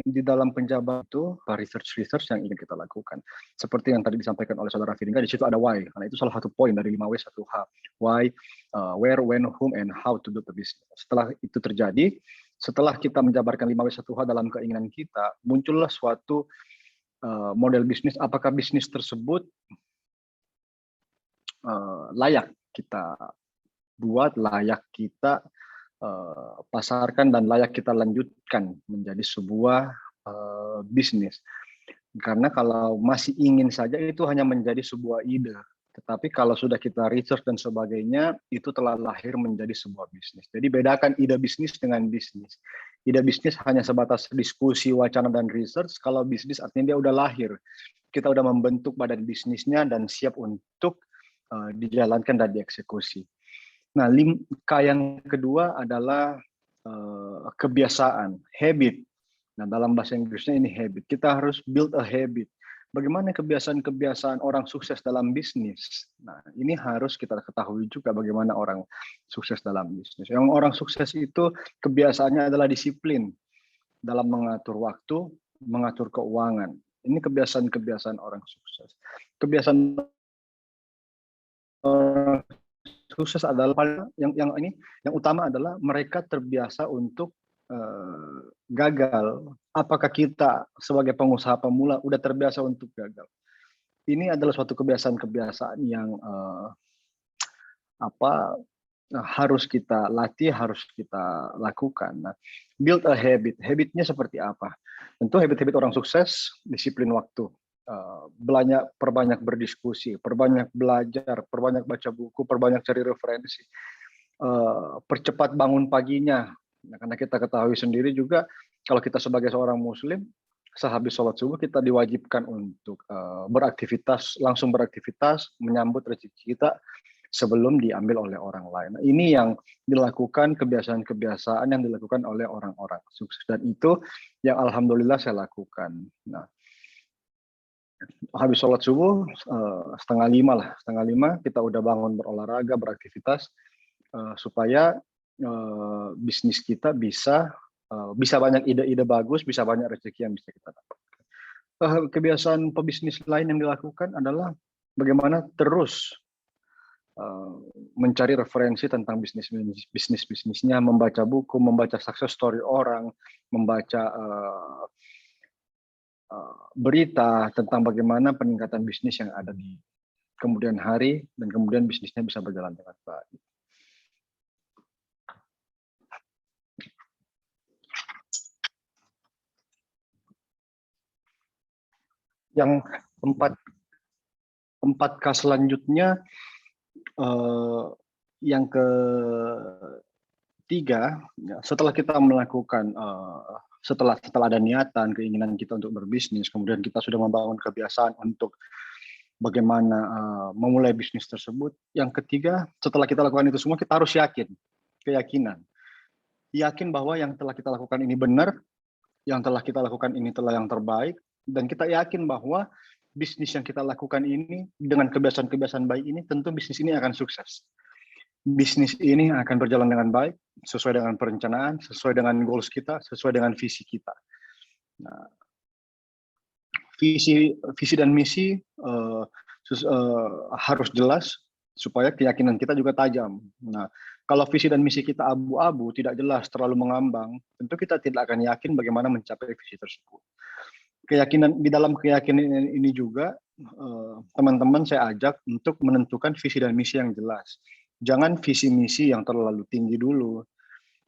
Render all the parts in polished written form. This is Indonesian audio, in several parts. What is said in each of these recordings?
di dalam penjabat itu research yang ingin kita lakukan. Seperti yang tadi disampaikan oleh saudara Firingga, di situ ada why, karena itu salah satu poin dari 5W 1H. Why, where, when, whom, and how to build a business. Setelah itu terjadi, setelah kita menjabarkan 5W 1H dalam keinginan kita, muncullah suatu model bisnis. Apakah bisnis tersebut layak kita buat, layak kita pasarkan, dan layak kita lanjutkan menjadi sebuah bisnis. Karena kalau masih ingin saja itu hanya menjadi sebuah ide. Tetapi kalau sudah kita research dan sebagainya, itu telah lahir menjadi sebuah bisnis. Jadi bedakan ide bisnis dengan bisnis. Ide bisnis hanya sebatas diskusi, wacana, dan research. Kalau bisnis artinya dia udah lahir. Kita udah membentuk badan bisnisnya dan siap untuk dijalankan dan dieksekusi. Nah, K yang kedua adalah kebiasaan, habit. Nah, dalam bahasa Inggrisnya ini habit. Kita harus build a habit. Bagaimana kebiasaan-kebiasaan orang sukses dalam bisnis? Nah, ini harus kita ketahui juga bagaimana orang sukses dalam bisnis. Yang orang sukses itu kebiasaannya adalah disiplin dalam mengatur waktu, mengatur keuangan. Ini kebiasaan-kebiasaan orang sukses. Kebiasaan orang sukses adalah yang utama adalah mereka terbiasa untuk gagal. Apakah kita sebagai pengusaha pemula udah terbiasa untuk gagal? Ini adalah suatu kebiasaan-kebiasaan yang harus kita latih, harus kita lakukan. Nah, build a habit. Habitnya seperti apa? Tentu habit-habit orang sukses, disiplin waktu. Perbanyak berdiskusi, perbanyak belajar, perbanyak baca buku, perbanyak cari referensi, percepat bangun paginya. Nah, karena kita ketahui sendiri juga kalau kita sebagai seorang muslim, sehabis sholat subuh kita diwajibkan untuk langsung beraktivitas, menyambut rezeki kita sebelum diambil oleh orang lain. Nah, ini yang dilakukan, kebiasaan-kebiasaan yang dilakukan oleh orang-orang sukses, dan itu yang alhamdulillah saya lakukan. Nah, habis sholat subuh 4:30 kita udah bangun berolahraga, beraktivitas supaya bisnis kita bisa banyak ide-ide bagus, bisa banyak rezeki yang bisa kita dapatkan. Kebiasaan pebisnis lain yang dilakukan adalah bagaimana terus mencari referensi tentang bisnisnya, membaca buku, membaca success story orang, membaca berita tentang bagaimana peningkatan bisnis yang ada di kemudian hari, dan kemudian bisnisnya bisa berjalan dengan baik. Yang empat K selanjutnya, yang ketiga, setelah kita melakukan setelah ada niatan, keinginan kita untuk berbisnis, kemudian kita sudah membangun kebiasaan untuk bagaimana memulai bisnis tersebut. Yang ketiga, setelah kita lakukan itu semua, kita harus keyakinan bahwa yang telah kita lakukan ini benar, yang telah kita lakukan ini telah yang terbaik, dan kita yakin bahwa bisnis yang kita lakukan ini dengan kebiasaan-kebiasaan baik ini, tentu bisnis ini akan sukses. Bisnis ini akan berjalan dengan baik, sesuai dengan perencanaan, sesuai dengan goals kita, sesuai dengan visi kita. Nah, visi dan misi harus jelas supaya keyakinan kita juga tajam. Nah, kalau visi dan misi kita abu-abu, tidak jelas, terlalu mengambang, tentu kita tidak akan yakin bagaimana mencapai visi tersebut. Di dalam keyakinan ini juga teman-teman saya ajak untuk menentukan visi dan misi yang jelas. Jangan visi misi yang terlalu tinggi dulu.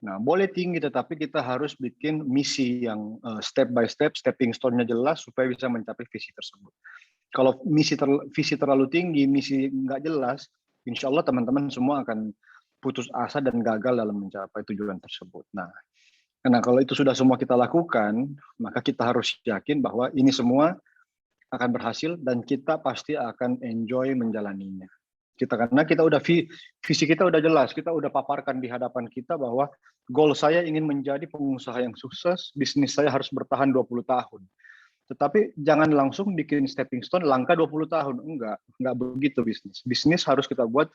Nah, boleh tinggi, tetapi kita harus bikin misi yang step by step, stepping stone-nya jelas supaya bisa mencapai visi tersebut. Kalau visi terlalu tinggi, misi nggak jelas, insya Allah teman-teman semua akan putus asa dan gagal dalam mencapai tujuan tersebut. Nah, karena kalau itu sudah semua kita lakukan, maka kita harus yakin bahwa ini semua akan berhasil dan kita pasti akan enjoy menjalaninya. Karena kita udah visi kita udah jelas, kita udah paparkan di hadapan kita bahwa goal saya ingin menjadi pengusaha yang sukses, bisnis saya harus bertahan 20 tahun. Tetapi jangan langsung bikin stepping stone langkah 20 tahun, enggak begitu bisnis. Bisnis harus kita buat,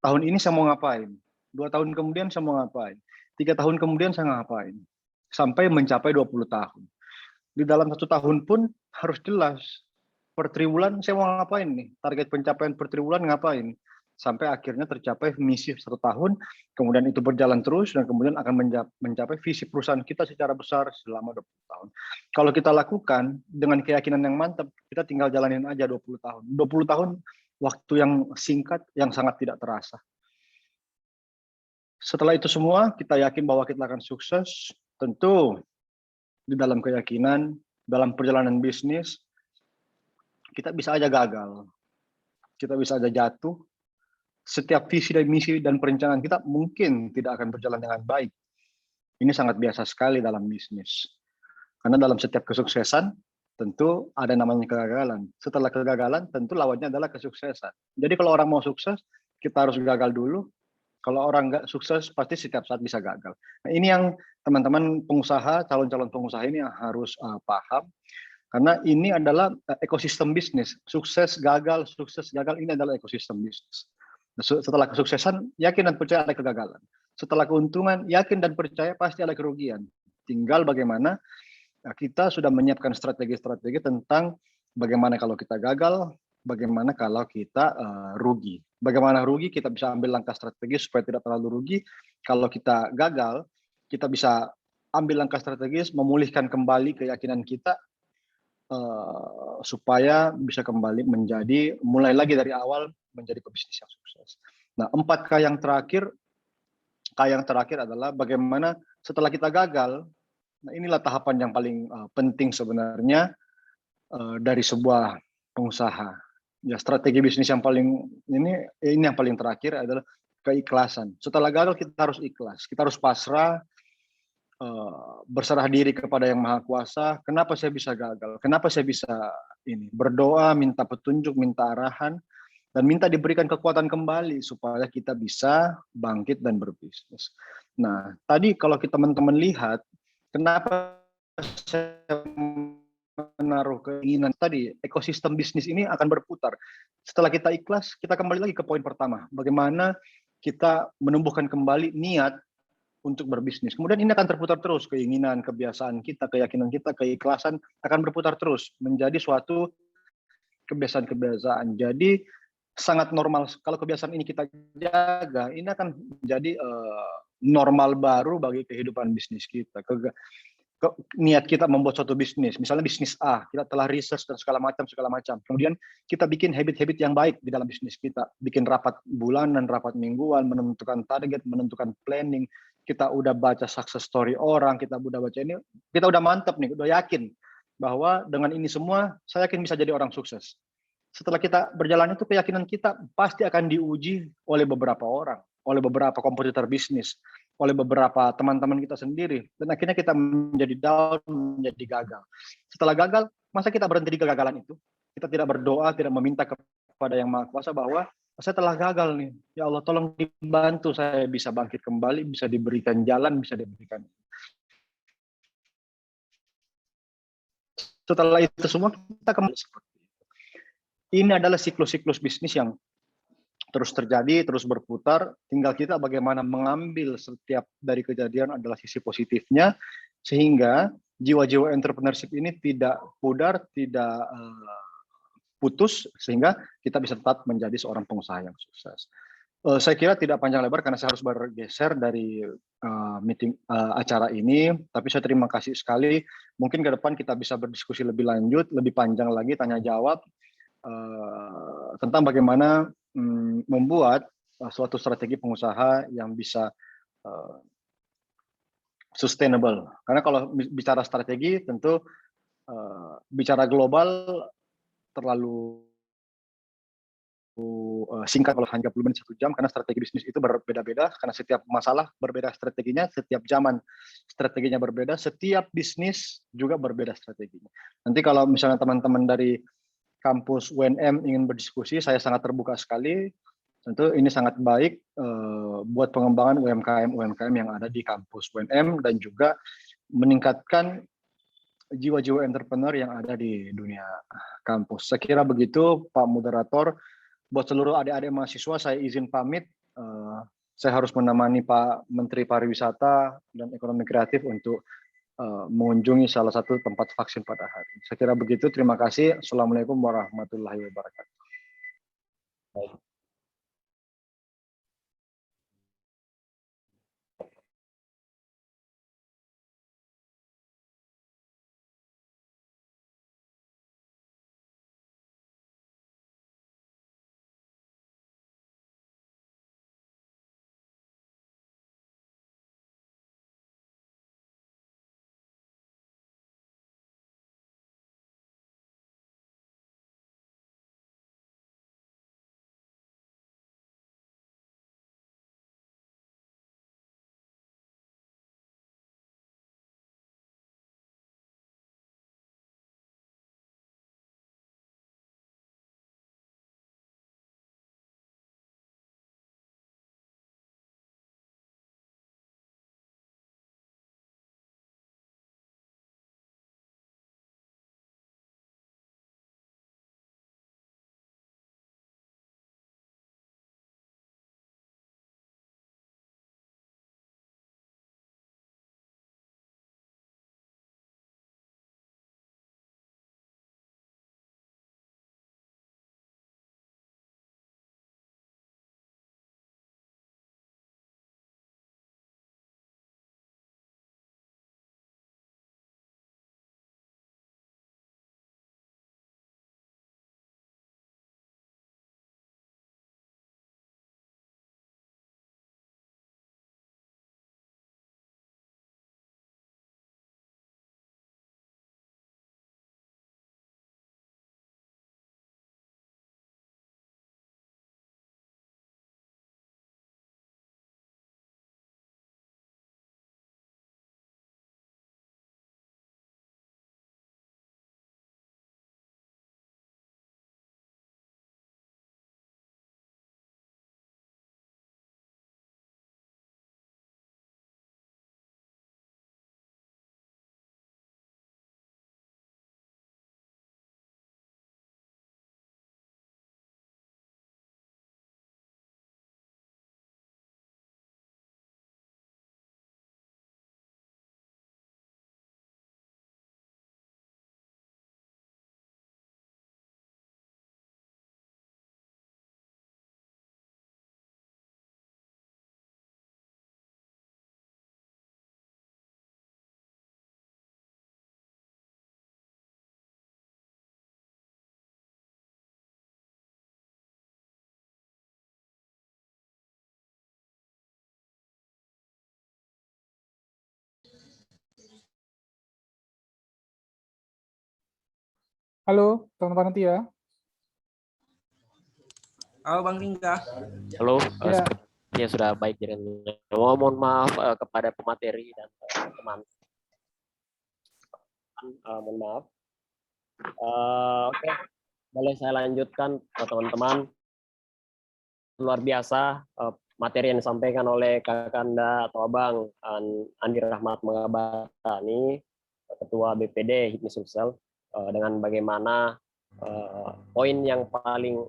tahun ini saya mau ngapain, 2 tahun kemudian saya mau ngapain, 3 tahun kemudian saya ngapain. sampai mencapai 20 tahun. Di dalam 1 tahun pun harus jelas, per triwulan saya mau ngapain nih, target pencapaian per triwulan ngapain, sampai akhirnya tercapai misi 1 tahun, kemudian itu berjalan terus, dan kemudian akan mencapai visi perusahaan kita secara besar selama 20 tahun. Kalau kita lakukan dengan keyakinan yang mantap, kita tinggal jalanin aja 20 tahun. 20 tahun waktu yang singkat, yang sangat tidak terasa. Setelah itu semua, kita yakin bahwa kita akan sukses, tentu di dalam keyakinan, dalam perjalanan bisnis, kita bisa aja gagal, kita bisa aja jatuh. Setiap visi dan misi dan perencanaan kita mungkin tidak akan berjalan dengan baik. Ini sangat biasa sekali dalam bisnis. Karena dalam setiap kesuksesan, tentu ada namanya kegagalan. Setelah kegagalan, tentu lawannya adalah kesuksesan. Jadi kalau orang mau sukses, kita harus gagal dulu. Kalau orang nggak sukses, pasti setiap saat bisa gagal. Nah, ini yang teman-teman pengusaha, calon-calon pengusaha ini harus paham. Karena ini adalah ekosistem bisnis. Sukses, gagal, ini adalah ekosistem bisnis. Setelah kesuksesan, yakin dan percaya ada kegagalan. Setelah keuntungan, yakin dan percaya pasti ada kerugian. Tinggal bagaimana kita sudah menyiapkan strategi-strategi tentang bagaimana kalau kita gagal, bagaimana kalau kita rugi. Bagaimana rugi, kita bisa ambil langkah strategis supaya tidak terlalu rugi. Kalau kita gagal, kita bisa ambil langkah strategis, memulihkan kembali keyakinan kita, supaya bisa kembali menjadi, mulai lagi dari awal, menjadi pebisnis yang sukses. Nah, 4K yang terakhir, adalah bagaimana setelah kita gagal. Nah, inilah tahapan yang paling penting sebenarnya dari sebuah pengusaha. Ya, strategi bisnis yang paling ini yang paling terakhir adalah keikhlasan. Setelah gagal kita harus ikhlas, kita harus pasrah, berserah diri kepada Yang Maha Kuasa. Kenapa saya bisa gagal? Kenapa saya bisa ini? Berdoa, minta petunjuk, minta arahan, dan minta diberikan kekuatan kembali supaya kita bisa bangkit dan berbisnis. Nah, tadi kalau kita teman-teman lihat, kenapa saya menaruh keinginan tadi, ekosistem bisnis ini akan berputar. Setelah kita ikhlas, kita kembali lagi ke poin pertama. Bagaimana kita menumbuhkan kembali niat untuk berbisnis. Kemudian ini akan terputar terus, keinginan, kebiasaan kita, keyakinan kita, keikhlasan akan berputar terus menjadi suatu kebiasaan-kebiasaan. Jadi sangat normal kalau kebiasaan ini kita jaga, ini akan menjadi normal baru bagi kehidupan bisnis kita. Niat kita membuat suatu bisnis, misalnya bisnis A, kita telah research dan segala macam. Kemudian kita bikin habit-habit yang baik di dalam bisnis kita, bikin rapat bulanan, rapat mingguan, menentukan target, menentukan planning. Kita udah baca success story orang, kita udah baca ini, kita udah mantap nih, udah yakin bahwa dengan ini semua saya yakin bisa jadi orang sukses. Setelah kita berjalan itu, keyakinan kita pasti akan diuji oleh beberapa orang, oleh beberapa kompetitor bisnis, oleh beberapa teman-teman kita sendiri, dan akhirnya kita menjadi down, menjadi gagal. Setelah gagal, masa kita berhenti di kegagalan itu? Kita tidak berdoa, tidak meminta kepada Yang Maha Kuasa bahwa saya telah gagal nih, ya Allah tolong dibantu saya bisa bangkit kembali, bisa diberikan jalan, bisa diberikan. Setelah itu semua kita kembali seperti itu. Ini adalah siklus-siklus bisnis yang terus terjadi, terus berputar. Tinggal kita bagaimana mengambil setiap dari kejadian adalah sisi positifnya, sehingga jiwa-jiwa entrepreneurship ini tidak pudar, tidak putus, sehingga kita bisa tetap menjadi seorang pengusaha yang sukses. Saya kira tidak panjang lebar karena saya harus bergeser dari meeting acara ini, tapi saya terima kasih sekali. Mungkin ke depan kita bisa berdiskusi lebih lanjut, lebih panjang lagi, tanya jawab tentang bagaimana membuat suatu strategi pengusaha yang bisa sustainable. Karena kalau bicara strategi, tentu bicara global terlalu singkat kalau hanya 30 menit 1 jam, karena strategi bisnis itu berbeda-beda, karena setiap masalah berbeda strateginya, setiap zaman strateginya berbeda, setiap bisnis juga berbeda strateginya. Nanti kalau misalnya teman-teman dari kampus UNM ingin berdiskusi, saya sangat terbuka sekali. Tentu ini sangat baik buat pengembangan UMKM yang ada di kampus UNM dan juga meningkatkan jiwa-jiwa entrepreneur yang ada di dunia kampus. Saya kira begitu, Pak Moderator. Buat seluruh adik-adik mahasiswa, saya izin pamit. Saya harus menemani Pak Menteri Pariwisata dan Ekonomi Kreatif untuk mengunjungi salah satu tempat vaksin pada hari. Saya kira begitu. Terima kasih. Assalamualaikum warahmatullahi wabarakatuh. Baik. Halo, teman-teman panitia. Halo Bang Ringga. Halo, Ya. sepertinya sudah baik jaringannya. Mohon maaf kepada pemateri dan teman. Mohon maaf. Oke, boleh saya lanjutkan teman-teman. Luar biasa materi yang disampaikan oleh Kakanda atau Abang Andi Rahmat Magabarani, Ketua BPD HIPMI Sulsel, dengan bagaimana poin yang paling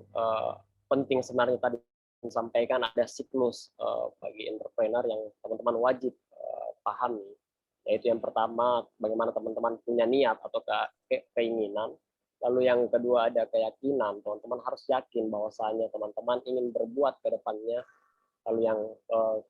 penting sebenarnya tadi disampaikan, ada siklus bagi entrepreneur yang teman-teman wajib pahami, yaitu yang pertama bagaimana teman-teman punya niat atau keinginan. Lalu yang kedua ada keyakinan, teman-teman harus yakin bahwasanya teman-teman ingin berbuat ke depannya. Lalu yang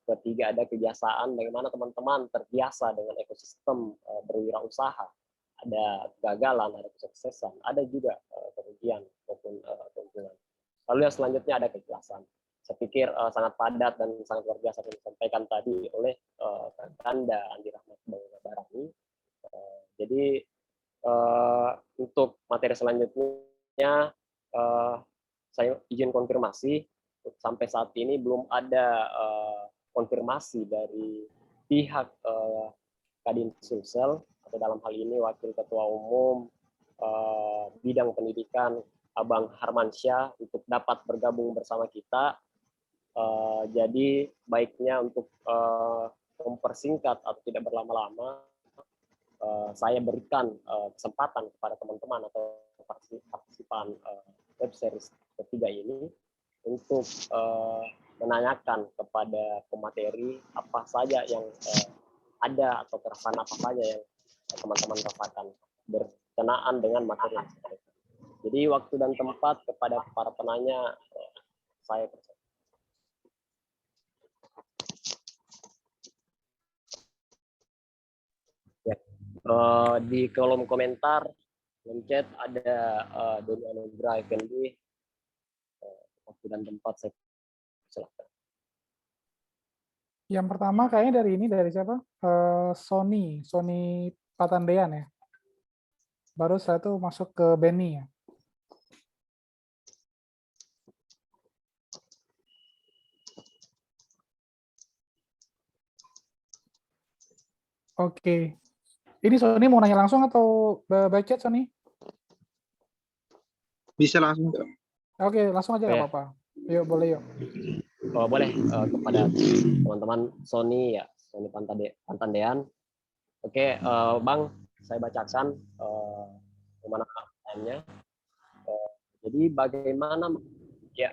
ketiga ada kebiasaan, bagaimana teman-teman terbiasa dengan ekosistem berwirausaha. Ada kegagalan, ada kesuksesan, ada juga kerugian maupun keuntungan. Lalu yang selanjutnya ada keikhlasan. Saya pikir sangat padat dan sangat luar biasa yang disampaikan tadi oleh Kakanda Andi Rahmat Magabarani. Jadi untuk materi selanjutnya saya izin konfirmasi, sampai saat ini belum ada konfirmasi dari pihak Kadin Sulsel, atau dalam hal ini Wakil Ketua Umum bidang pendidikan Abang Harmansyah untuk dapat bergabung bersama kita. Jadi baiknya untuk mempersingkat atau tidak berlama-lama, saya berikan kesempatan kepada teman-teman atau partisipan web series ketiga ini untuk menanyakan kepada pemateri apa saja yang ada atau keresahan apa saja yang teman-teman rasakan berkenaan dengan materi yang saya berikan. Jadi waktu dan tempat kepada para penanya saya percaya. Ya. Di kolom komentar chat ada Doni Anugrah Effendi, waktu dan tempat saya silakan. Yang pertama kayaknya dari siapa? Sony Patandean ya. Baru saya tuh masuk ke Benny ya. Oke. Ini Sony mau nanya langsung atau by chat, Sony? Bisa langsung. Oke, langsung aja nggak apa-apa. Yuk, boleh yuk. Boleh kepada teman-teman Sony ya, Sony Pantandean. Oke, Bang, saya bacakan bagaimana pertanyaannya. Jadi bagaimana ya?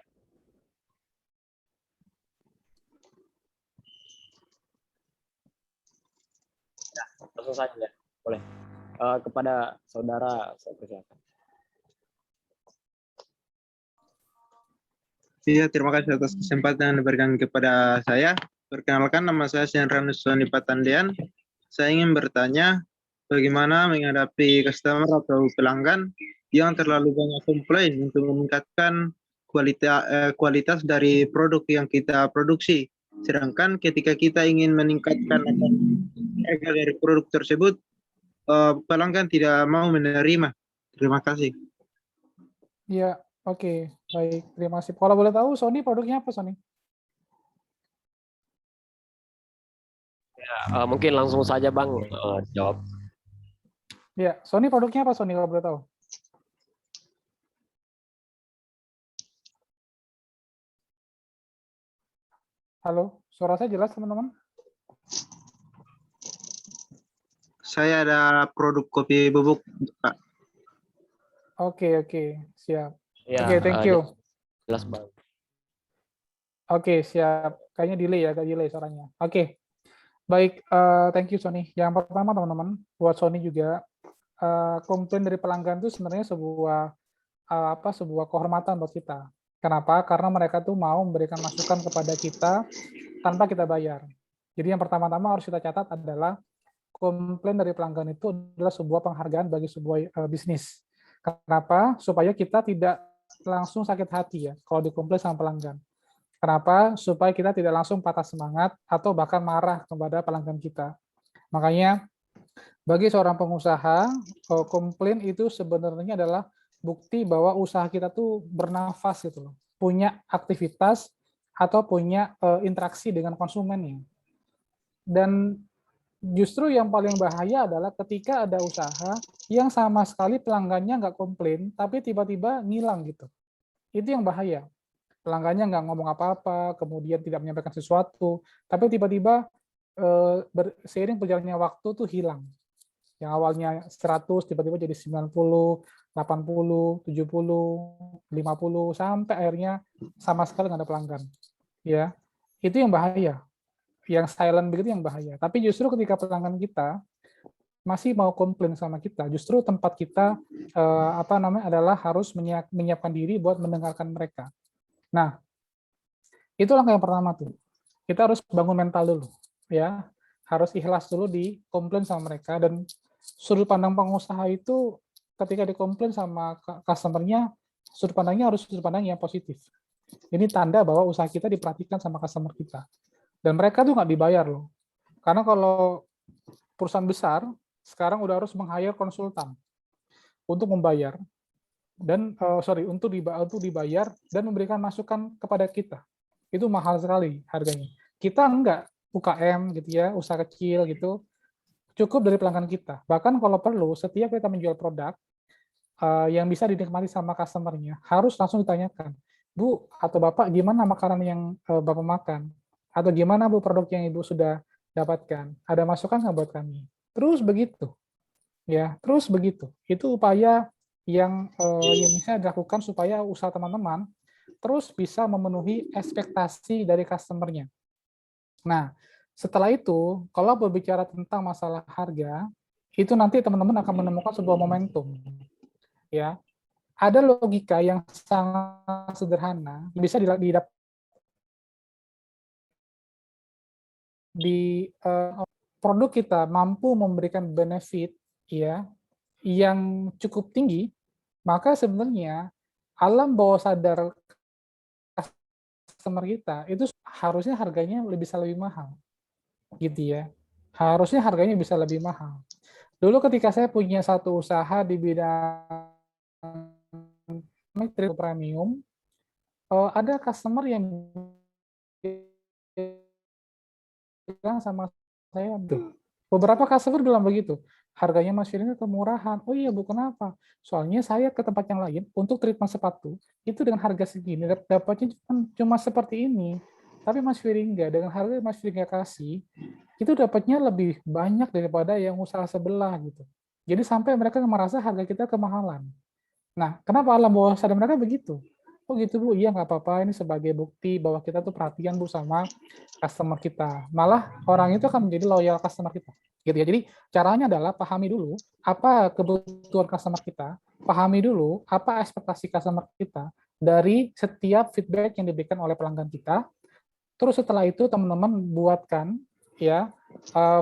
Ya, langsung saja ya, boleh. Kepada saudara saya persilakan. Iya, terima kasih atas kesempatan yang diberikan kepada saya. Perkenalkan, nama saya Sianranus Sony Patandean. Saya ingin bertanya, bagaimana menghadapi customer atau pelanggan yang terlalu banyak komplain untuk meningkatkan kualitas dari produk yang kita produksi. Sedangkan ketika kita ingin meningkatkan harga dari produk tersebut, pelanggan tidak mau menerima. Terima kasih. Iya, oke. Baik, terima kasih. Kalau boleh tahu, Sony produknya apa, Sony? Ya, mungkin langsung saja Bang jawab. Ya, Sony produknya apa, Sony, kalau boleh tahu? Halo, suara saya jelas, teman-teman? Saya ada produk kopi bubuk, Pak. Oke, siap. Ya, Oke, thank you. Jelas Bang. Oke, siap. Kayaknya delay ya, agak delay suaranya. Oke, baik. Thank you, Sony. Yang pertama, teman-teman, buat Sony juga, komplain dari pelanggan itu sebenarnya sebuah kehormatan buat kita. Kenapa? Karena mereka tuh mau memberikan masukan kepada kita tanpa kita bayar. Jadi yang pertama-tama harus kita catat adalah komplain dari pelanggan itu adalah sebuah penghargaan bagi sebuah bisnis. Kenapa? Supaya kita tidak langsung sakit hati ya kalau dikomplain sama pelanggan. Kenapa? Supaya kita tidak langsung patah semangat atau bahkan marah kepada pelanggan kita. Makanya bagi seorang pengusaha, komplain itu sebenarnya adalah bukti bahwa usaha kita tuh bernafas gitu loh, punya aktivitas atau punya interaksi dengan konsumennya. Dan justru yang paling bahaya adalah ketika ada usaha yang sama sekali pelanggannya nggak komplain, tapi tiba-tiba ngilang gitu. Itu yang bahaya. Pelanggannya nggak ngomong apa-apa, kemudian tidak menyampaikan sesuatu, tapi tiba-tiba seiring berjalannya waktu tuh hilang. Yang awalnya 100 tiba-tiba jadi 90, 80, 70, 50 sampai akhirnya sama sekali nggak ada pelanggan. Ya, itu yang bahaya. Yang silent begitu yang bahaya. Tapi justru ketika pelanggan kita masih mau komplain sama kita, justru tempat kita adalah harus menyiapkan diri buat mendengarkan mereka. Nah, itu langkah yang pertama tuh. Kita harus bangun mental dulu, ya. Harus ikhlas dulu di komplain sama mereka, dan sudut pandang pengusaha itu ketika dikomplain sama customer-nya, sudut pandangnya harus sudut pandang yang positif. Ini tanda bahwa usaha kita diperhatikan sama customer kita. Dan mereka tuh nggak dibayar loh. Karena kalau perusahaan besar, sekarang udah harus meng-hire konsultan untuk membayar, dan untuk dibayar dan memberikan masukan kepada kita. Itu mahal sekali harganya. Kita enggak, UKM gitu ya, usaha kecil gitu, cukup dari pelanggan kita. Bahkan kalau perlu, setiap kita menjual produk yang bisa dinikmati sama customer-nya, harus langsung ditanyakan, Bu atau Bapak, gimana makanan yang Bapak makan? Atau gimana Bu produk yang Ibu sudah dapatkan? Ada masukan nggak buat kami? Terus begitu. Ya, terus begitu. Itu upaya yang bisa dilakukan supaya usaha teman-teman terus bisa memenuhi ekspektasi dari customer-nya. Nah, setelah itu, kalau berbicara tentang masalah harga, itu nanti teman-teman akan menemukan sebuah momentum. Ya, ada logika yang sangat sederhana bisa didapat di produk kita mampu memberikan benefit ya yang cukup tinggi, maka sebenarnya alam bawah sadar customer kita itu harusnya harganya bisa lebih mahal, gitu ya. Harusnya harganya bisa lebih mahal. Dulu ketika saya punya satu usaha di bidang premium, ada customer yang bilang sama saya, beberapa customer bilang begitu, harganya Mas Firly kemurahan. Oh iya Bu, kenapa? Soalnya saya ke tempat yang lain untuk treatment sepatu, itu dengan harga segini, dapatnya cuma seperti ini. Tapi Mas Firly enggak, dengan harga Mas Firly enggak kasih, itu dapatnya lebih banyak daripada yang usaha sebelah gitu. Jadi sampai mereka merasa harga kita kemahalan. Nah, kenapa alam bawah sadar mereka begitu? Oh gitu Bu, iya nggak apa-apa, ini sebagai bukti bahwa kita tuh perhatian Bu sama customer kita. Malah orang itu akan menjadi loyal customer kita. Gitu ya. Jadi caranya adalah pahami dulu apa kebutuhan customer kita, pahami dulu apa ekspektasi customer kita dari setiap feedback yang diberikan oleh pelanggan kita. Terus setelah itu teman-teman buatkan ya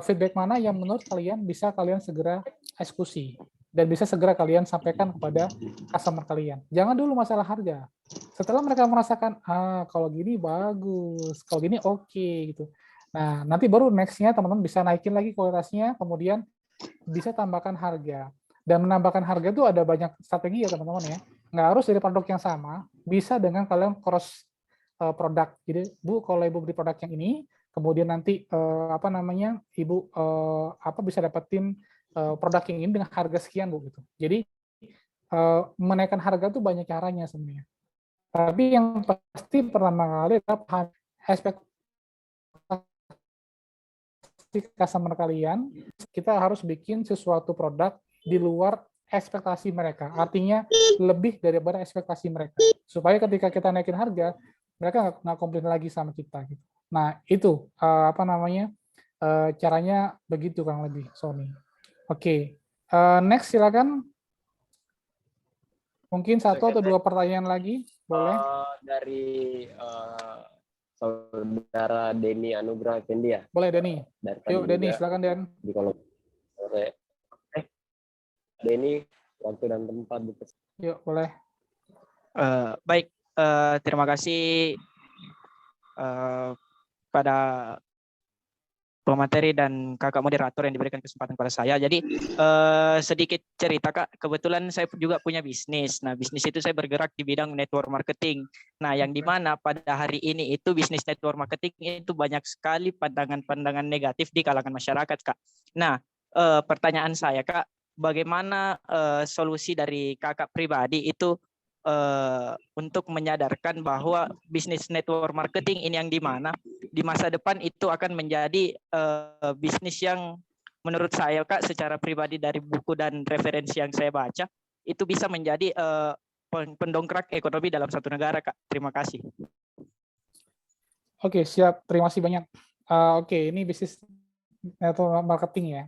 feedback mana yang menurut kalian bisa kalian segera eksekusi dan bisa segera kalian sampaikan kepada customer kalian. Jangan dulu masalah harga. Setelah mereka merasakan, kalau gini bagus, kalau gini oke, gitu. Nah, nanti baru next-nya teman-teman bisa naikin lagi kualitasnya, kemudian bisa tambahkan harga. Dan menambahkan harga itu ada banyak strategi ya teman-teman ya. Nggak harus dari produk yang sama, bisa dengan kalian cross produk. Jadi, Bu, kalau Ibu beli produk yang ini, kemudian nanti Ibu bisa dapetin produk yang ini dengan harga sekian, Bu, gitu. Jadi menaikkan harga tuh banyak caranya sebenarnya. Tapi yang pasti pertama kali adalah ekspektasi customer kalian. Kita harus bikin sesuatu produk di luar ekspektasi mereka. Artinya lebih daripada ekspektasi mereka. Supaya ketika kita naikin harga, mereka nggak komplain lagi sama kita. Gitu. Nah itu caranya begitu Kang lebih Sony. Oke. Next silakan. Mungkin satu atau dua pertanyaan lagi, boleh? Dari saudara Denny Anugrah Effendi ya. Boleh Denny. Yuk Denny, silakan Den. Di kolom sore. Denny, waktu dan tempat. Yuk boleh. Baik, terima kasih pada pemateri dan kakak moderator yang diberikan kesempatan kepada saya. Jadi sedikit cerita Kak, kebetulan saya juga punya bisnis. Nah bisnis itu saya bergerak di bidang network marketing. Nah yang dimana pada hari ini itu bisnis network marketing itu banyak sekali pandangan-pandangan negatif di kalangan masyarakat Kak. Nah pertanyaan saya Kak, bagaimana solusi dari kakak pribadi itu untuk menyadarkan bahwa bisnis network marketing ini yang dimana di masa depan itu akan menjadi bisnis yang menurut saya Kak secara pribadi dari buku dan referensi yang saya baca itu bisa menjadi pendongkrak ekonomi dalam satu negara Kak. Terima kasih. Oke, siap. Terima kasih banyak. Oke, ini bisnis network marketing ya.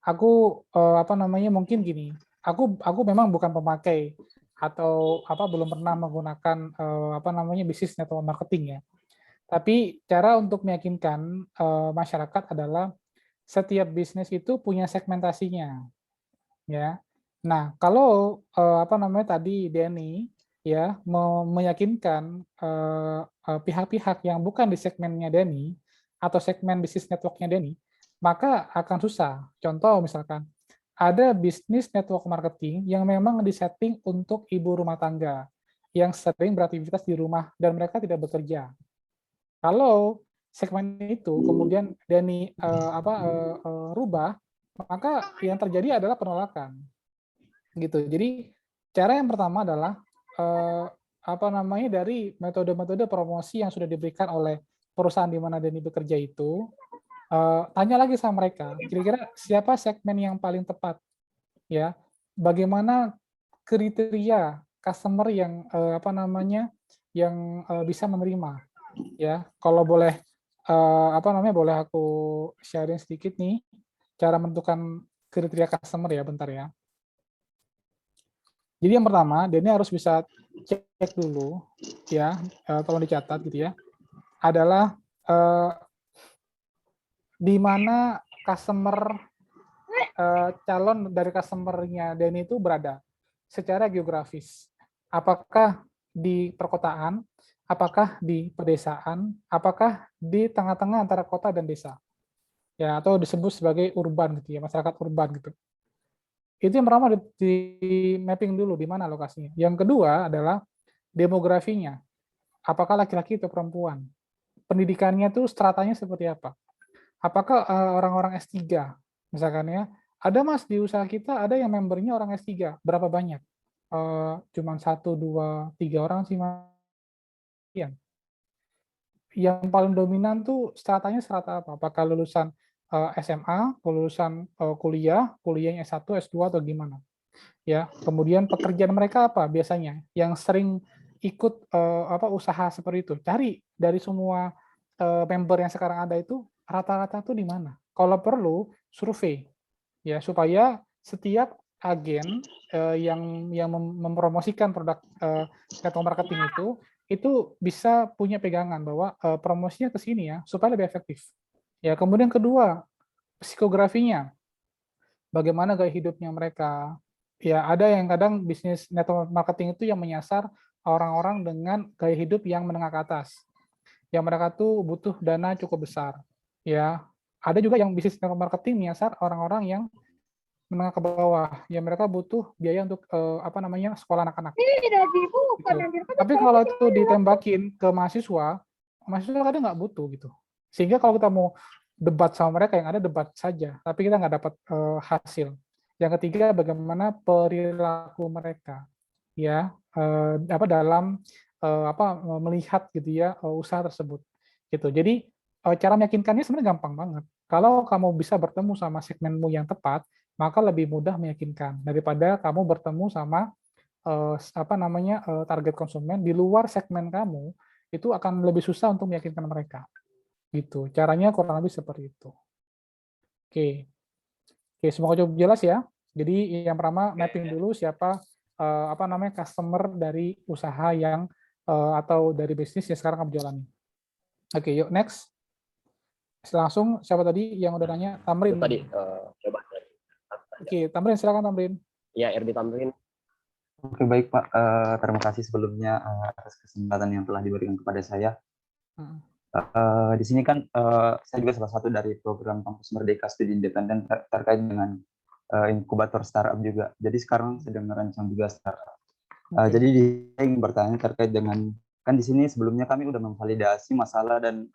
Aku mungkin gini. Aku memang bukan pemakai atau belum pernah menggunakan bisnis network marketing ya. Tapi cara untuk meyakinkan masyarakat adalah setiap bisnis itu punya segmentasinya, ya. Nah, kalau tadi Denny ya meyakinkan pihak-pihak yang bukan di segmennya Denny atau segmen bisnis networknya Denny, maka akan susah. Contoh misalkan ada bisnis network marketing yang memang disetting untuk ibu rumah tangga yang sering beraktivitas di rumah dan mereka tidak bekerja. Kalau segmen itu kemudian Denny rubah, maka yang terjadi adalah penolakan. Gitu. Jadi cara yang pertama adalah dari metode-metode promosi yang sudah diberikan oleh perusahaan di mana Denny bekerja itu. Tanya lagi sama mereka, kira-kira siapa segmen yang paling tepat, ya? Bagaimana kriteria customer yang bisa menerima, ya? Kalau boleh boleh aku sharing sedikit nih, cara menentukan kriteria customer ya, bentar ya. Jadi yang pertama, dia ini harus bisa cek dulu, ya, tolong dicatat gitu ya, adalah di mana customer, calon dari customer-nya Denny itu berada secara geografis. Apakah di perkotaan, apakah di pedesaan, apakah di tengah-tengah antara kota dan desa. Ya, atau disebut sebagai urban gitu ya, masyarakat urban gitu. Itu yang pertama di mapping dulu di mana lokasinya. Yang kedua adalah demografinya. Apakah laki-laki atau perempuan? Pendidikannya tuh stratanya seperti apa? Apakah orang-orang S3 misalkan ya? Ada Mas di usaha kita ada yang membernya orang S3. Berapa banyak? Cuman 1, 2, 3 orang sih Mas. Yang paling dominan tuh stratanya strata apa? Apakah lulusan SMA, lulusan kuliahnya S1, S2 atau gimana? Ya, kemudian pekerjaan mereka apa biasanya? Yang sering ikut usaha seperti itu. Cari dari semua member yang sekarang ada itu rata-rata tuh di mana? Kalau perlu survei ya supaya setiap agen yang mempromosikan produk network marketing itu bisa punya pegangan bahwa promosinya ke sini ya supaya lebih efektif. Ya, kemudian kedua, psikografinya. Bagaimana gaya hidupnya mereka. Ya, ada yang kadang bisnis network marketing itu yang menyasar orang-orang dengan gaya hidup yang menengah ke atas. Yang mereka tuh butuh dana cukup besar. Ya, ada juga yang bisnis network marketing menyasar orang-orang yang menengah ke bawah. Ya, mereka butuh biaya untuk sekolah anak-anak. Gitu. Tapi kalau itu ditembakin ke mahasiswa kadang nggak butuh gitu. Sehingga kalau kita mau debat sama mereka, yang ada debat saja, tapi kita nggak dapat hasil. Yang ketiga, bagaimana perilaku mereka, ya, dalam melihat gitu ya usaha tersebut, gitu. Jadi cara meyakinkannya sebenarnya gampang banget. Kalau kamu bisa bertemu sama segmenmu yang tepat, maka lebih mudah meyakinkan daripada kamu bertemu sama target konsumen di luar segmen kamu, itu akan lebih susah untuk meyakinkan mereka. Gitu. Caranya kurang lebih seperti itu. Oke. Oke, semoga cukup jelas ya. Jadi yang pertama mapping dulu siapa customer dari usaha yang atau dari bisnis yang sekarang kamu jalani. Oke, yuk next. Langsung siapa tadi yang udah nanya? Tamrin. Itu tadi coba. Oke, Tamrin silakan Tamrin. Ya, Erdi Tamrin. Oke, baik Pak. Terima kasih sebelumnya atas kesempatan yang telah diberikan kepada saya. Di sini kan saya juga salah satu dari program Kampus Merdeka Studi Independen terkait dengan inkubator startup juga. Jadi sekarang sedang merancang juga startup. Jadi saya ingin bertanya terkait dengan, kan di sini sebelumnya kami sudah memvalidasi masalah dan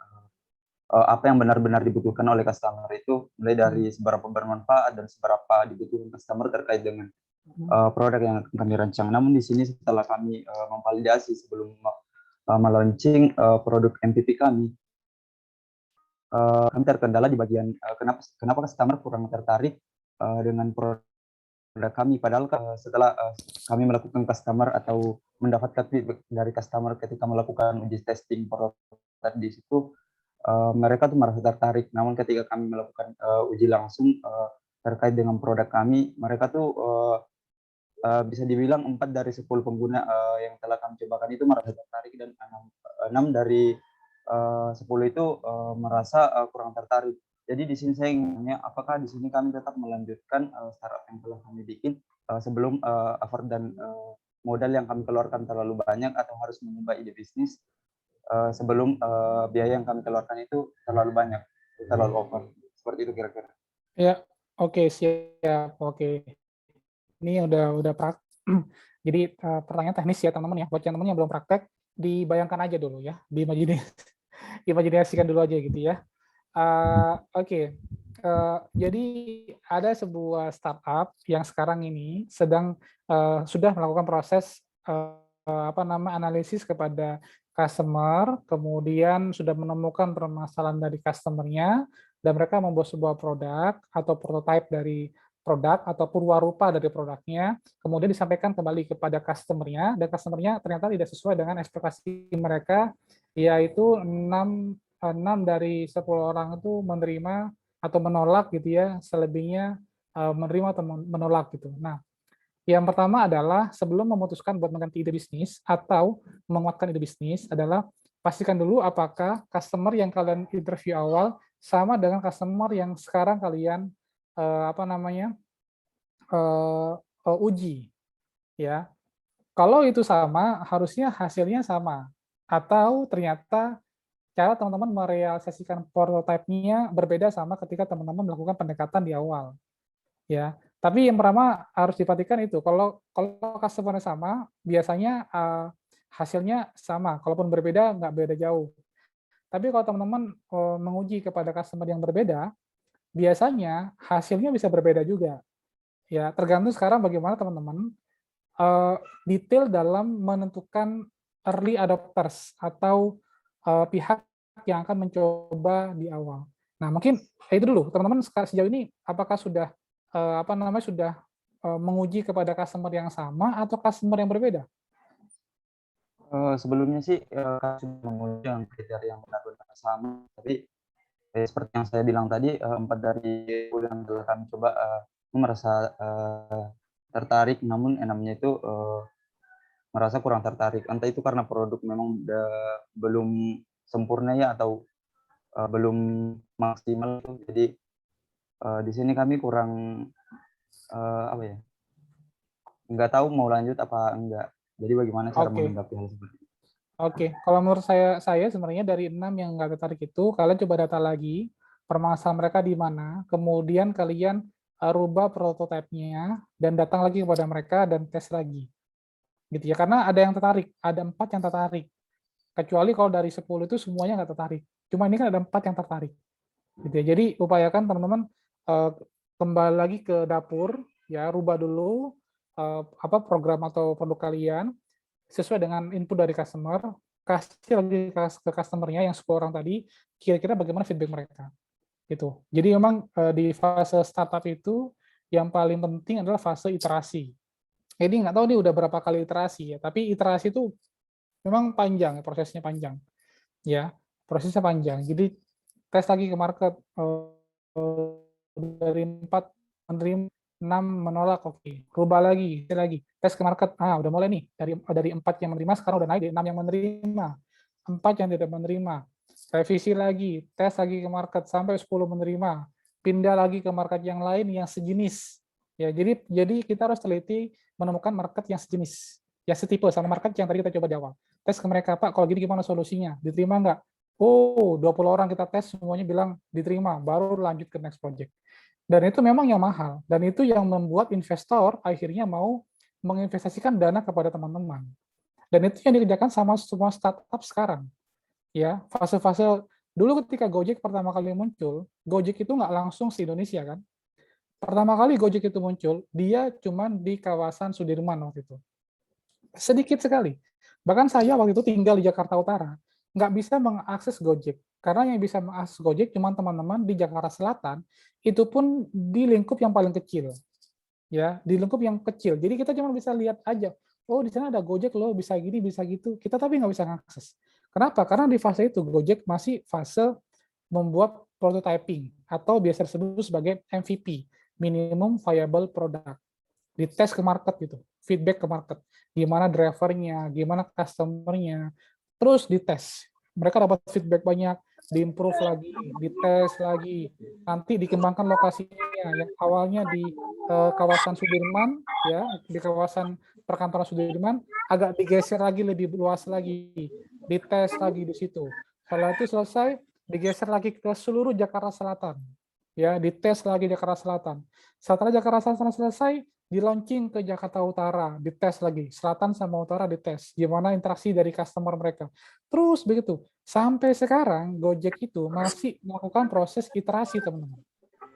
apa yang benar-benar dibutuhkan oleh customer itu, mulai dari seberapa bermanfaat dan seberapa dibutuhkan customer terkait dengan produk yang akan kami rancang. Namun di sini setelah kami memvalidasi sebelum melaunching produk MVP kami terkendala di bagian kenapa customer kurang tertarik dengan produk kami. Padahal setelah kami melakukan customer atau mendapatkan feedback dari customer ketika melakukan uji testing prototipe di situ, mereka tuh merasa tertarik. Namun ketika kami melakukan uji langsung terkait dengan produk kami, mereka tuh bisa dibilang 4 dari 10 pengguna yang telah kami cobakan itu merasa tertarik, dan 6 dari 10 itu merasa kurang tertarik. Jadi di sini saya ingin, apakah di sini kami tetap melanjutkan startup yang telah kami bikin sebelum effort dan modal yang kami keluarkan terlalu banyak, atau harus mengubah ide bisnis sebelum biaya yang kami keluarkan itu terlalu banyak, terlalu over. Seperti itu kira-kira. Ya, oke, siap. Oke. Ini udah jadi pertanyaan teknis ya teman-teman ya. Buat yang teman-teman yang belum praktek, dibayangkan aja dulu ya, diimajinasikan dulu aja gitu ya. Oke. Jadi ada sebuah startup yang sekarang ini sedang sudah melakukan proses analisis kepada customer, kemudian sudah menemukan permasalahan dari customer-nya, dan mereka membuat sebuah produk atau prototipe dari produk atau purwarupa dari produknya, kemudian disampaikan kembali kepada customer-nya, dan customer-nya ternyata tidak sesuai dengan ekspektasi mereka, yaitu 6 dari 10 orang itu menerima atau menolak gitu ya, selebihnya menerima atau menolak gitu. Nah, yang pertama adalah sebelum memutuskan buat mengganti ide bisnis atau menguatkan ide bisnis adalah pastikan dulu apakah customer yang kalian interview awal sama dengan customer yang sekarang kalian uji, ya. Kalau itu sama, harusnya hasilnya sama. Atau ternyata cara teman-teman merealisasikan prototipe-nya berbeda sama ketika teman-teman melakukan pendekatan di awal. Ya, tapi yang pertama harus diperhatikan itu, kalau customer sama, biasanya hasilnya sama, kalaupun berbeda nggak beda jauh. Tapi kalau teman-teman menguji kepada customer yang berbeda, biasanya hasilnya bisa berbeda juga. Ya, tergantung sekarang bagaimana teman-teman detail dalam menentukan early adopters atau pihak yang akan mencoba di awal. Nah, mungkin itu dulu, teman-teman sejauh ini apakah sudah menguji kepada customer yang sama atau customer yang berbeda? Sebelumnya sih kami sudah menguji yang kriteria yang benar-benar sama, tapi seperti yang saya bilang tadi, 4 dari 10 yang telah kami coba merasa tertarik, namun enamnya itu merasa kurang tertarik. Entah itu karena produk memang belum sempurna ya, atau belum maksimal. Jadi di sini kami kurang nggak tahu mau lanjut apa enggak. Jadi bagaimana cara menanggapi hal seperti itu? Oke, kalau menurut saya sebenarnya dari 6 yang nggak tertarik itu, kalian coba data lagi, permasalahan mereka di mana, kemudian kalian rubah prototipenya, dan datang lagi kepada mereka dan tes lagi. Gitu ya, karena ada yang tertarik, ada 4 yang tertarik. Kecuali kalau dari 10 itu semuanya nggak tertarik. Cuma ini kan ada 4 yang tertarik. Gitu ya. Jadi upayakan teman-teman kembali lagi ke dapur, ya, rubah dulu program atau produk kalian sesuai dengan input dari customer, kasih lagi ke customer-nya yang 10 orang tadi, kira-kira bagaimana feedback mereka. Gitu. Jadi memang di fase startup itu yang paling penting adalah fase iterasi. Jadi nggak tahu nih udah berapa kali iterasi ya, tapi iterasi itu memang panjang, prosesnya panjang. Ya, prosesnya panjang. Jadi tes lagi ke market, dari 4 menerima, 6 menolak, oke. Rubah lagi, tes ke market, udah mulai nih, dari 4 yang menerima, sekarang udah naik di 6 yang menerima, 4 yang tidak menerima. Revisi lagi, tes lagi ke market, sampai 10 menerima, pindah lagi ke market yang lain yang sejenis. Ya, jadi kita harus teliti menemukan market yang sejenis, ya setipe sama market yang tadi kita coba di awal. Tes ke mereka, Pak, kalau gini gimana solusinya? Diterima nggak? Oh, 20 orang kita tes, semuanya bilang diterima, baru lanjut ke next project. Dan itu memang yang mahal, dan itu yang membuat investor akhirnya mau menginvestasikan dana kepada teman-teman. Dan itu yang dikerjakan sama semua startup sekarang. Ya, fase-fase dulu ketika Gojek pertama kali muncul, Gojek itu nggak langsung di Indonesia kan. Pertama kali Gojek itu muncul, dia cuma di kawasan Sudirman waktu itu. Sedikit sekali. Bahkan saya waktu itu tinggal di Jakarta Utara, nggak bisa mengakses Gojek. Karena yang bisa mengakses Gojek cuma teman-teman di Jakarta Selatan, itu pun di lingkup yang paling kecil. Ya, di lingkup yang kecil. Jadi kita cuma bisa lihat aja, oh di sana ada Gojek loh, bisa gini, bisa gitu. Kita tapi nggak bisa mengakses. Kenapa? Karena di fase itu Gojek masih fase membuat prototyping atau biasa disebut sebagai MVP, minimum viable product. Dites ke market gitu, feedback ke market, gimana drivernya, gimana customernya, terus dites. Mereka dapat feedback banyak, diimprove lagi, dites lagi, nanti dikembangkan lokasinya yang awalnya di kawasan Sudirman, ya di kawasan perkantoran Sudirman, agak digeser lagi lebih luas lagi, dites lagi di situ. Setelah itu selesai, digeser lagi ke seluruh Jakarta Selatan, ya dites lagi Jakarta Selatan. Setelah Jakarta Selatan selesai, di launching ke Jakarta Utara, dites lagi, selatan sama utara dites, gimana interaksi dari customer mereka. Terus begitu, sampai sekarang Gojek itu masih melakukan proses iterasi, teman-teman.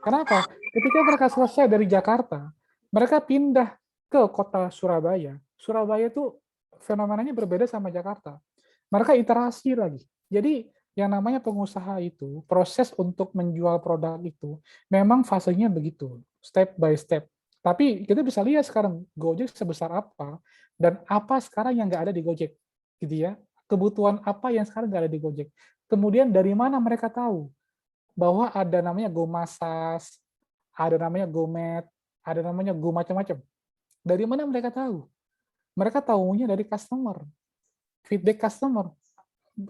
Kenapa? Ketika mereka selesai dari Jakarta, mereka pindah ke kota Surabaya. Surabaya itu fenomenanya berbeda sama Jakarta. Mereka iterasi lagi. Jadi yang namanya pengusaha itu, proses untuk menjual produk itu, memang fasenya begitu, step by step. Tapi kita bisa lihat sekarang Gojek sebesar apa dan apa sekarang yang nggak ada di Gojek, gitu ya. Kebutuhan apa yang sekarang nggak ada di Gojek. Kemudian dari mana mereka tahu bahwa ada namanya GoMasas, ada namanya GoMed, ada namanya Go macam-macam. Dari mana mereka tahu? Mereka tahunya dari customer, feedback customer.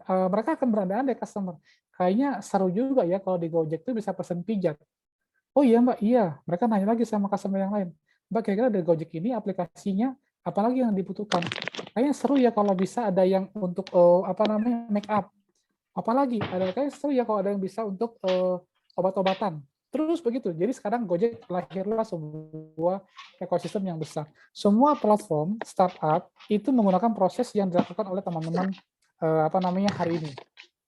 Mereka akan berandai-andai customer. Kayaknya seru juga ya kalau di Gojek itu bisa pesan pijat. Oh iya Mbak, iya. Mereka nanya lagi sama customer yang lain. Mbak, kira-kira dari Gojek ini aplikasinya apalagi yang dibutuhkan? Kayaknya seru ya kalau bisa ada yang untuk apa namanya make up. Apalagi ada kayak seru ya kalau ada yang bisa untuk obat-obatan. Terus begitu. Jadi sekarang Gojek lahirlah sebuah ekosistem yang besar. Semua platform startup itu menggunakan proses yang dilakukan oleh teman-teman apa namanya hari ini,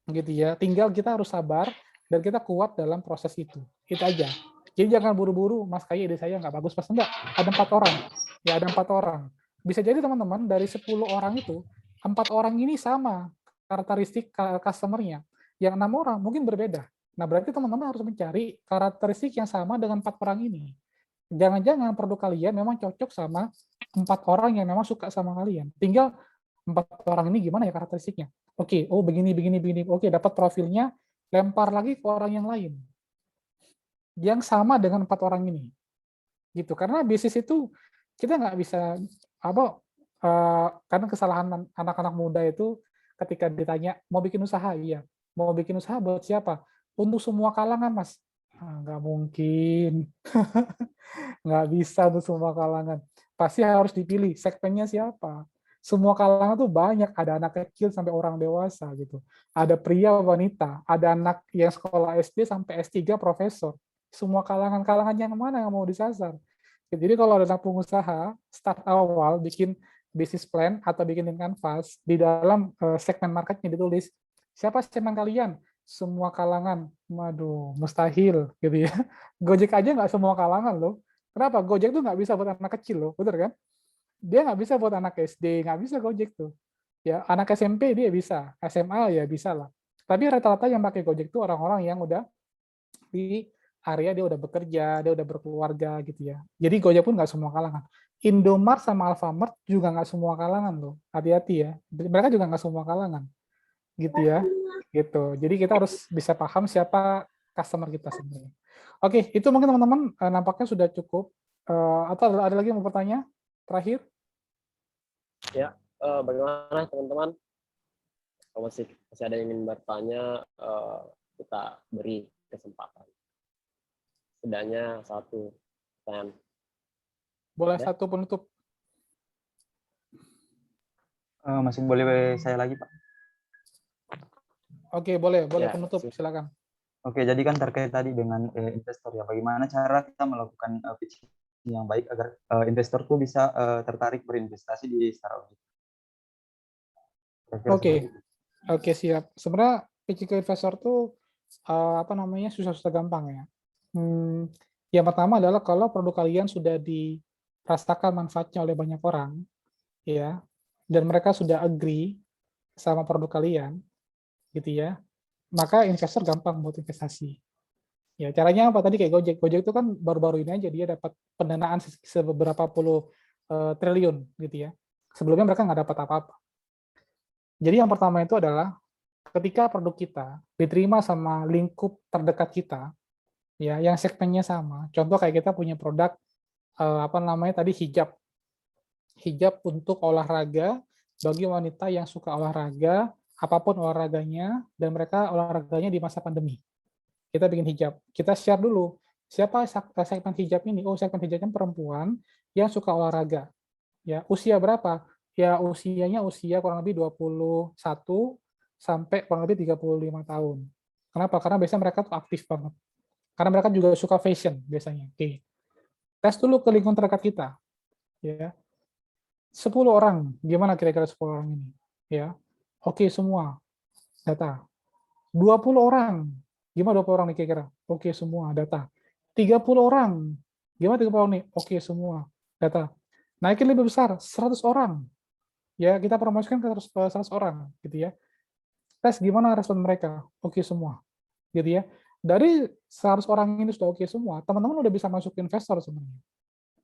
gitu ya. Tinggal kita harus sabar dan kita kuat dalam proses itu aja. Jadi jangan buru-buru, Mas Kayi ide saya nggak bagus, pas enggak. Ada 4 orang, ya ada 4 orang. Bisa jadi teman-teman dari 10 orang itu 4 orang ini sama karakteristik customer-nya. Yang 6 orang mungkin berbeda. Nah berarti teman-teman harus mencari karakteristik yang sama dengan 4 orang ini. Jangan-jangan produk kalian memang cocok sama 4 orang yang memang suka sama kalian. Tinggal 4 orang ini gimana ya karakteristiknya. Oke, oh begini. Oke, dapat profilnya, lempar lagi ke orang yang lain. Yang sama dengan 4 orang ini. Gitu. Karena bisnis itu kita nggak bisa karena kesalahan anak-anak muda itu ketika ditanya mau bikin usaha, iya. Mau bikin usaha buat siapa? Untuk semua kalangan, Mas. Nggak mungkin. Nggak bisa untuk semua kalangan. Pasti harus dipilih segmennya siapa. Semua kalangan tuh banyak, ada anak kecil sampai orang dewasa gitu. Ada pria, wanita, ada anak yang sekolah SD sampai S3 profesor. Semua kalangan yang mana yang mau disasar. Jadi kalau ada anak pengusaha, start awal bikin bisnis plan atau bikin canvas, di dalam segmen marketnya ditulis, siapa segmen kalian? Semua kalangan. Waduh, mustahil gitu ya. Gojek aja nggak semua kalangan loh. Kenapa? Gojek tuh nggak bisa buat anak kecil loh, betul kan? Dia nggak bisa buat anak SD, nggak bisa Gojek tuh. Ya, anak SMP dia bisa, SMA ya bisa lah. Tapi rata-rata yang pakai Gojek tuh orang-orang yang udah di area dia udah bekerja, dia udah berkeluarga gitu ya. Jadi Gojek pun nggak semua kalangan. Indomart sama Alfamart juga nggak semua kalangan loh. Hati-hati ya. Mereka juga nggak semua kalangan. Gitu ya. Gitu. Jadi kita harus bisa paham siapa customer kita sebenarnya. Oke, itu mungkin teman-teman nampaknya sudah cukup. Atau ada lagi yang mau bertanya? Terakhir? Ya, bagaimana teman-teman? Kalau masih ada yang ingin bertanya, kita beri kesempatan. Setidaknya 1 pertanyaan. Boleh Ya. 1 penutup. Masih boleh saya lagi, Pak? Oke, boleh Ya, penutup, silakan. Oke, jadi kan terkait tadi dengan investor ya, bagaimana cara kita melakukan pitching yang baik agar investor tuh bisa tertarik berinvestasi di startup. Oke, siap. Sebenarnya pitching ke investor tuh susah-susah gampang ya. Yang pertama adalah kalau produk kalian sudah dirasakan manfaatnya oleh banyak orang, ya, dan mereka sudah agree sama produk kalian, gitu ya, maka investor gampang buat investasi. Ya, caranya apa tadi kayak Gojek. Gojek itu kan baru-baru ini aja dia dapat pendanaan seberapa puluh triliun gitu ya. Sebelumnya mereka nggak dapat apa-apa. Jadi yang pertama itu adalah ketika produk kita diterima sama lingkup terdekat kita, ya, yang segmennya sama. Contoh kayak kita punya produk hijab. Hijab untuk olahraga bagi wanita yang suka olahraga, apapun olahraganya, dan mereka olahraganya di masa pandemi. Kita bikin hijab. Kita share dulu, siapa segmen hijab ini? Oh, segmen hijabnya perempuan yang suka olahraga. Ya, usia berapa? Ya, usianya kurang lebih 21 sampai kurang lebih 35 tahun. Kenapa? Karena biasanya mereka tuh aktif banget. Karena mereka juga suka fashion biasanya. Oke. Tes dulu ke lingkungan terdekat kita. Ya. 10 orang, gimana kira-kira 10 orang ini? Ya. Oke semua. Data. 20 orang. Gimana 20 orang nih kira-kira? Oke semua, data. 30 orang. Gimana 30 orang nih? Oke semua, data. Naikin lebih besar, 100 orang. Ya, kita promosikan ke 100 orang gitu ya. Tes gimana respon mereka? Oke semua. Gitu ya. Dari 100 orang ini sudah oke semua, teman-teman udah bisa masuk investor sebenarnya.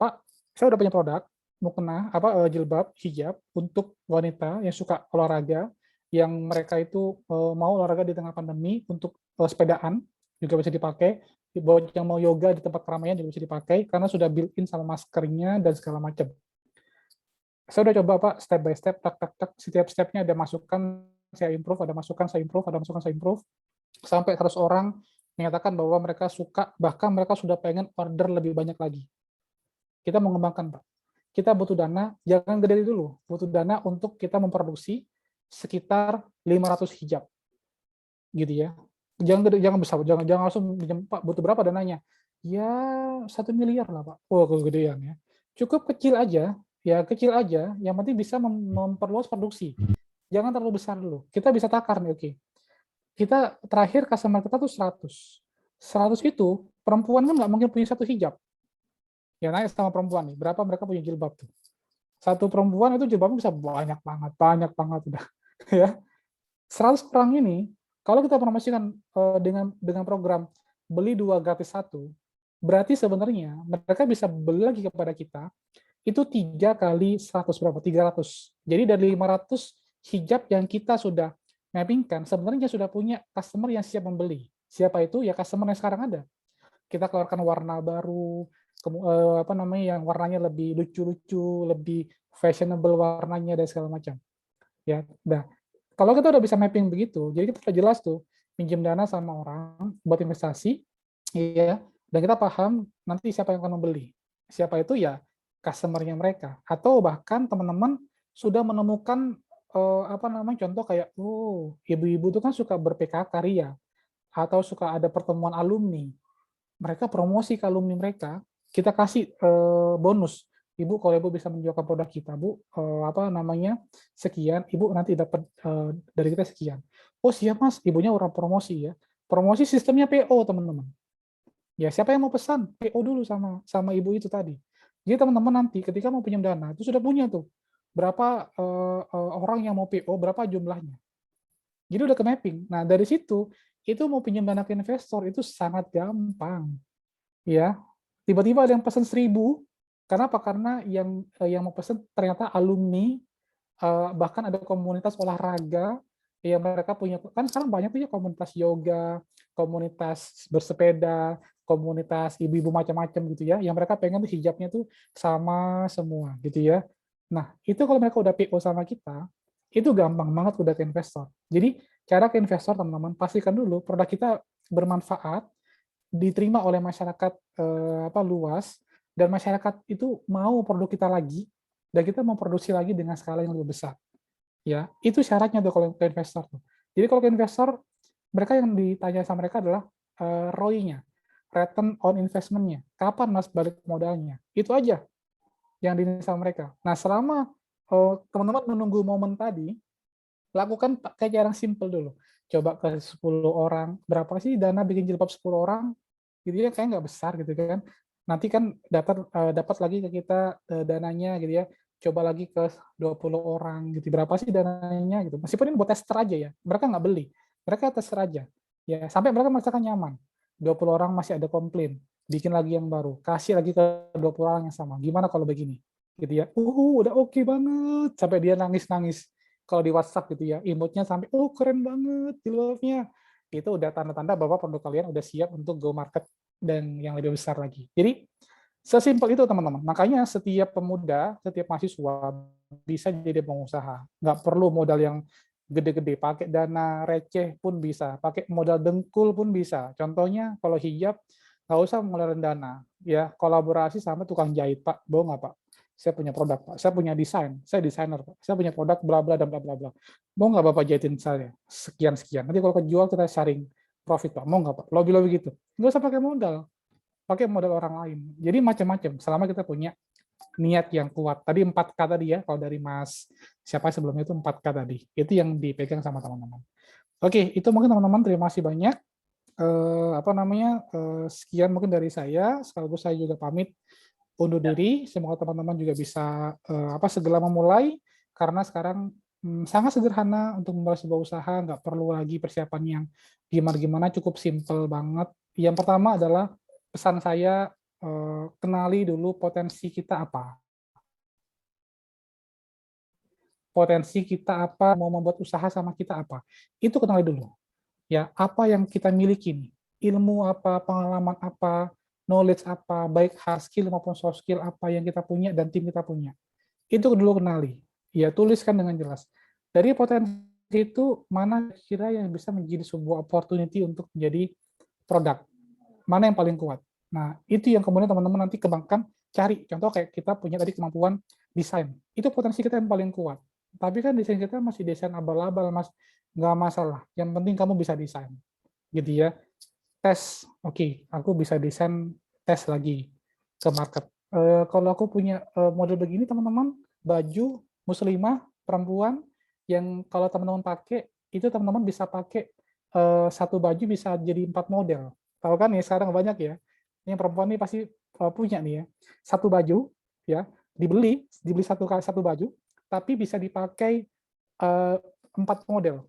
Pak, saya udah punya produk, mau kena jilbab, hijab untuk wanita yang suka olahraga, yang mereka itu mau olahraga di tengah pandemi untuk sepedaan, juga bisa dipakai, buat yang mau yoga di tempat keramaian juga bisa dipakai karena sudah built-in sama maskernya dan segala macam. Saya udah coba Pak, step by step, tak tak tak, setiap stepnya ada masukan, saya improve, ada masukan, saya improve, ada masukan, saya improve, sampai 100 orang menyatakan bahwa mereka suka, bahkan mereka sudah pengen order lebih banyak lagi. Kita mengembangkan Pak. Kita butuh dana, jangan gede dulu, butuh dana untuk kita memproduksi sekitar 500 hijab, gitu ya. Jangan gede, jangan besar, jangan langsung pinjam, Pak, butuh berapa dananya? Ya 1 miliar lah Pak. Oh, kegedean ya. Cukup kecil aja, ya kecil aja, yang penting bisa memperluas produksi. Jangan terlalu besar dulu. Kita bisa takar nih, oke. Kita terakhir customer kita tuh 100. 100 itu perempuan kan nggak mungkin punya satu hijab. Ya naik sama perempuan nih, berapa mereka punya jilbab tuh. Satu perempuan itu jilbabnya bisa banyak banget udah. Ya. 100 orang ini kalau kita promosikan dengan program beli 2 gratis 1, berarti sebenarnya mereka bisa beli lagi kepada kita itu 3 kali 100 berapa? 300. Jadi dari 500 hijab yang kita sudah mappingkan, sebenarnya sudah punya customer yang siap membeli. Siapa itu? Ya customer yang sekarang ada. Kita keluarkan warna baru, yang warnanya lebih lucu-lucu, lebih fashionable warnanya dan segala macam. Ya, nah, kalau kita udah bisa mapping begitu, jadi kita jelas tuh pinjam dana sama orang buat investasi, ya, dan kita paham nanti siapa yang akan membeli. Siapa itu ya customer-nya mereka, atau bahkan teman-teman sudah menemukan contoh kayak ibu-ibu itu kan suka ber-PKK ria atau suka ada pertemuan alumni. Mereka promosi ke alumni mereka, kita kasih bonus. Ibu kalau Ibu bisa menjualkan produk kita, Bu, sekian, Ibu nanti dapat dari kita sekian. Oh, siap Mas, ibunya orang promosi ya. Promosi sistemnya PO, teman-teman. Ya, siapa yang mau pesan? PO dulu sama ibu itu tadi. Jadi teman-teman nanti ketika mau pinjam dana, itu sudah punya tuh berapa orang yang mau PO, berapa jumlahnya. Jadi udah ke mapping. Nah, dari situ itu mau pinjam dana ke investor itu sangat gampang. Ya. Tiba-tiba ada yang pesan 1.000, karena apa? Karena yang mau pesan ternyata alumni, bahkan ada komunitas olahraga yang mereka punya, kan sekarang banyak tuh ya komunitas yoga, komunitas bersepeda, komunitas ibu-ibu macam-macam gitu ya, yang mereka pengen tuh hijabnya tuh sama semua gitu ya. Nah, itu kalau mereka udah PO sama kita, itu gampang banget udah ke investor. Jadi, cara ke investor teman-teman, pastikan dulu produk kita bermanfaat, diterima oleh masyarakat luas, dan masyarakat itu mau produk kita lagi, dan kita mau produksi lagi dengan skala yang lebih besar. Ya, itu syaratnya tuh kalau ke investor tuh. Jadi kalau ke investor, mereka yang ditanya sama mereka adalah ROI-nya, return on investment-nya. Kapan Mas balik modalnya? Itu aja yang dinilai sama mereka. Nah, selama teman-teman menunggu momen tadi, lakukan pakai cara yang simple dulu. Coba ke 10 orang, berapa sih dana bikin jilbab 10 orang? Gitu ya, kayak nggak besar gitu kan. Nanti kan dapat lagi ke kita dananya gitu ya. Coba lagi ke 20 orang gitu. Berapa sih dananya gitu. Meskipun ini buat tester aja ya. Mereka nggak beli. Mereka tester aja. Ya, sampai mereka merasakan nyaman. 20 orang masih ada komplain. Bikin lagi yang baru. Kasih lagi ke 20 orang yang sama. Gimana kalau begini? Gitu ya. Udah oke banget. Sampai dia nangis-nangis. Kalau di WhatsApp gitu ya. Emote-nya sampai, keren banget jilbabnya. Itu udah tanda-tanda bahwa produk kalian udah siap untuk go market dan yang lebih besar lagi. Jadi sesimpel itu teman-teman. Makanya setiap pemuda, setiap mahasiswa bisa jadi pengusaha. Nggak perlu modal yang gede-gede, pakai dana receh pun bisa, pakai modal dengkul pun bisa. Contohnya kalau hijab nggak usah ngeluarin dana, ya kolaborasi sama tukang jahit Pak, bohong nggak Pak? Saya punya produk Pak, saya punya desain, saya desainer Pak, saya punya produk bla bla dan bla bla bla. Mau nggak Bapak jahitin saya? Sekian sekian. Nanti kalau kejual kita sharing profit Pak, mau nggak Pak? Lobby gitu. Nggak usah pakai modal, pakai modal orang lain. Jadi macam-macam. Selama kita punya niat yang kuat. Tadi 4K tadi ya, kalau dari Mas siapa sebelumnya itu 4K tadi. Itu yang dipegang sama teman-teman. Oke, itu mungkin teman-teman, terima kasih banyak. Sekian mungkin dari saya. Sekaligus saya juga pamit undur diri. Semoga teman-teman juga bisa segera memulai, karena sekarang sangat sederhana untuk memulai sebuah usaha, nggak perlu lagi persiapan yang gimana-gimana, cukup simple banget. Yang pertama adalah pesan saya, kenali dulu potensi kita apa. Potensi kita apa, mau membuat usaha sama kita apa. Itu kenali dulu. Ya, apa yang kita miliki nih. ilmu apa, pengalaman apa, knowledge apa, baik hard skill maupun soft skill apa yang kita punya dan tim kita punya. Itu dulu kenali. Ya, tuliskan dengan jelas. Dari potensi itu, mana kira yang bisa menjadi sebuah opportunity untuk menjadi produk. Mana yang paling kuat. Nah, itu yang kemudian teman-teman nanti kembangkan, cari. Contoh kayak kita punya tadi kemampuan desain. Itu potensi kita yang paling kuat. Tapi kan desain kita masih desain abal-abal, Mas. Nggak masalah. Yang penting kamu bisa desain. Gitu ya. Tes. Oke, aku bisa desain tes lagi ke market. Kalau aku punya model begini, teman-teman, baju muslimah perempuan yang kalau teman-teman pakai, itu teman-teman bisa pakai satu baju bisa jadi 4 model. Tahu kan ya, sekarang banyak ya. Ini perempuan ini pasti punya nih ya. Satu baju ya, dibeli satu baju, tapi bisa dipakai 4 model.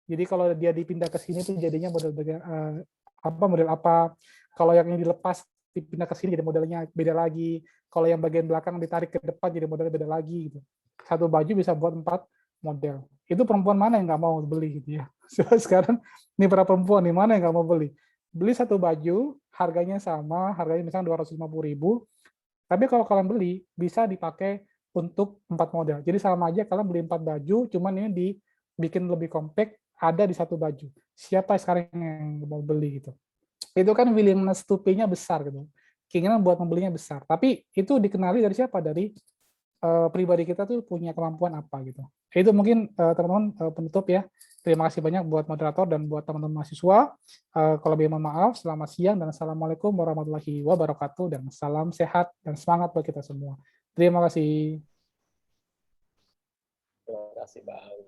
Jadi kalau dia dipindah ke sini tuh jadinya model apa. Kalau yang ini dilepas dipindah ke sini jadi modelnya beda lagi. Kalau yang bagian belakang ditarik ke depan jadi modelnya beda lagi gitu. Satu baju bisa buat 4 model. Itu perempuan mana yang nggak mau beli gitu ya. Sekarang ini para perempuan nih mana yang nggak mau beli. Beli satu baju, harganya sama, harganya misalnya 250.000. Tapi kalau kalian beli, bisa dipakai untuk 4 model. Jadi sama aja kalian beli 4 baju, cuman ini dibikin lebih compact, ada di satu baju. Siapa sekarang yang mau beli gitu. Itu kan willingness to pay-nya besar gitu. Keinginan buat membelinya besar. Tapi itu dikenali dari siapa? Dari pribadi kita tuh punya kemampuan apa gitu. Itu mungkin teman-teman penutup ya. Terima kasih banyak buat moderator dan buat teman-teman mahasiswa. Kalau lebih mohon maaf, selamat siang dan assalamualaikum warahmatullahi wabarakatuh dan salam sehat dan semangat buat kita semua. Terima kasih. Terima kasih Bang.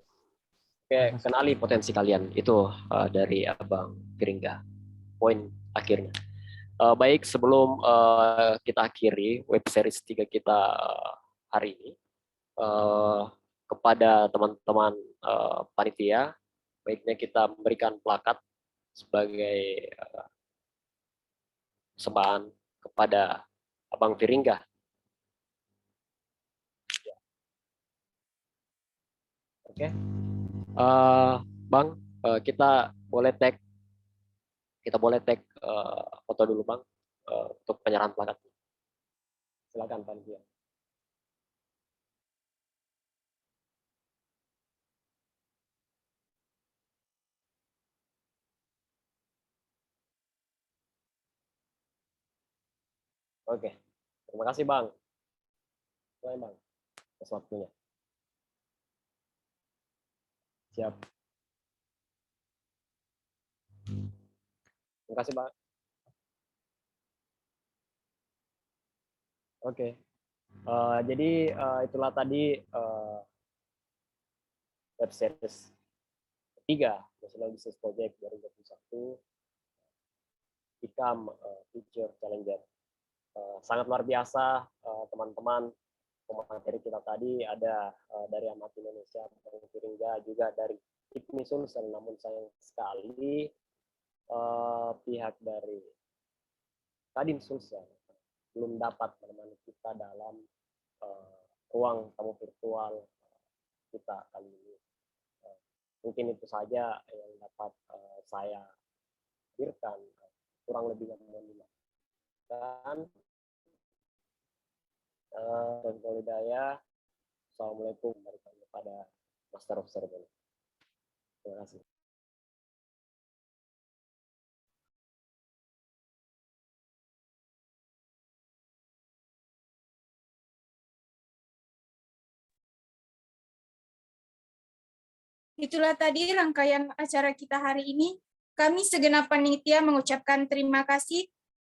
Oke, kenali potensi kalian. Itu dari Abang Giringga. Poin akhirnya. Baik, sebelum kita akhiri web series 3 kita hari ini, kepada teman-teman panitia, baiknya kita memberikan plakat sebagai persembahan kepada Abang Giringga. Oke, Bang, kita boleh tag foto dulu Bang untuk penyerahan plakat. Silakan panitia. Oke, terima kasih Bang. Mulai Bang, atas waktunya. Siap. Terima kasih Bang. Oke, jadi itulah tadi web series 3 National Business Project 2021 Become Future Challenger. Sangat luar biasa teman-teman. Pemateri kita tadi ada dari Amati Indonesia, Bang Giringga, juga dari IPMI Sulsel. Namun sayang sekali pihak dari Kadin Sulsel belum dapat menemani kita dalam ruang tamu virtual kita kali ini. Mungkin itu saja yang dapat saya hadirkan. Kurang lebihnya mohon dimaafkan. Dan Hidayah. Assalamualaikum warahmatullahi wabarakatuh kepada Master of Ceremony. Terima kasih. Itulah tadi rangkaian acara kita hari ini. Kami segenap panitia mengucapkan terima kasih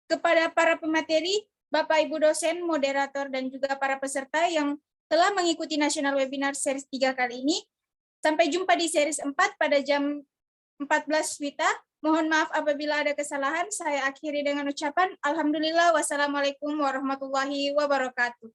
kepada para pemateri, Bapak Ibu dosen, moderator, dan juga para peserta yang telah mengikuti National Webinar Series 3 kali ini. Sampai jumpa di Series 4 pada jam 14 WITA. Mohon maaf apabila ada kesalahan. Saya akhiri dengan ucapan Alhamdulillah, wassalamualaikum warahmatullahi wabarakatuh.